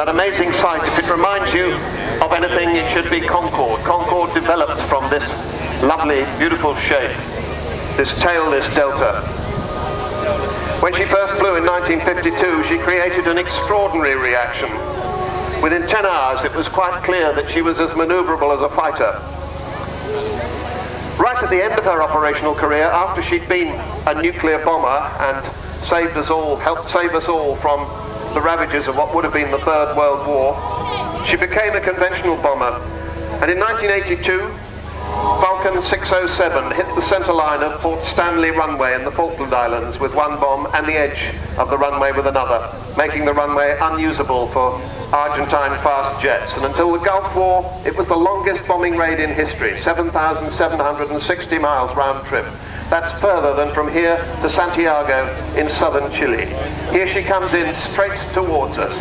That amazing sight, if it reminds you of anything, it should be Concorde. Concorde developed from this lovely, beautiful shape, this tailless delta. When she first flew in 1952, she created an extraordinary reaction. Within 10 hours, it was quite clear that she was as maneuverable as a fighter. Right at the end of her operational career, after she'd been a nuclear bomber and saved us all, helped save us all from the ravages of what would have been the Third World War, she became a conventional bomber. And in 1982, Vulcan 607 hit the centre line of Port Stanley runway in the Falkland Islands with one bomb and the edge of the runway with another, making the runway unusable for Argentine fast jets. And until the Gulf War, it was the longest bombing raid in history, 7,760 miles round trip. That's further than from here to Santiago in southern Chile. Here she comes in straight towards us.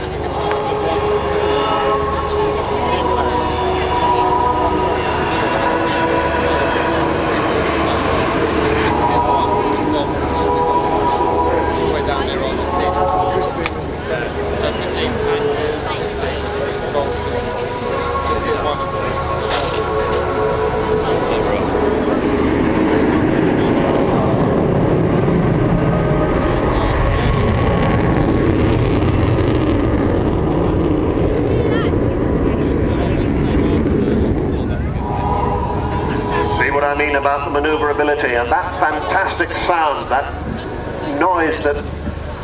I mean about the maneuverability and that fantastic sound, that noise that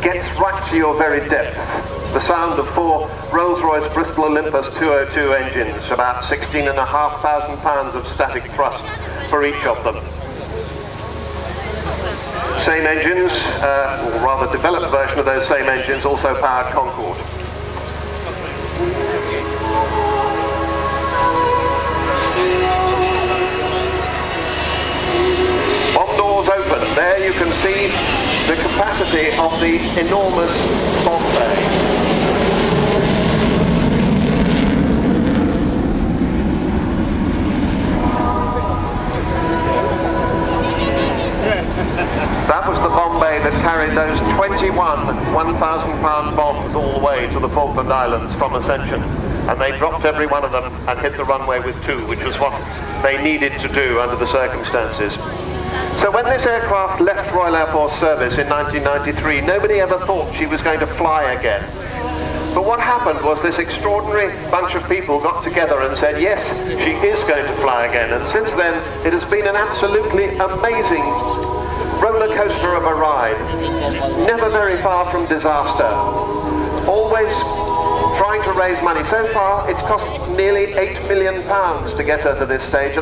gets right to your very depths. It's the sound of 4 Rolls-Royce Bristol Olympus 202 engines, about 16,500 pounds of static thrust for each of them. Same engines, or rather developed version of those same engines, also powered Concorde. Open. There you can see the capacity of the enormous bomb bay. That was the bomb bay that carried those 21 1,000-pound bombs all the way to the Falkland Islands from Ascension. And they dropped every one of them and hit the runway with 2, which was what they needed to do under the circumstances. So when this aircraft left Royal Air Force service in 1993, nobody ever thought she was going to fly again. But what happened was this extraordinary bunch of people got together and said, yes, she is going to fly again. And since then, it has been an absolutely amazing roller coaster of a ride. Never very far from disaster. Always trying to raise money. So far, it's cost nearly £8 million to get her to this stage.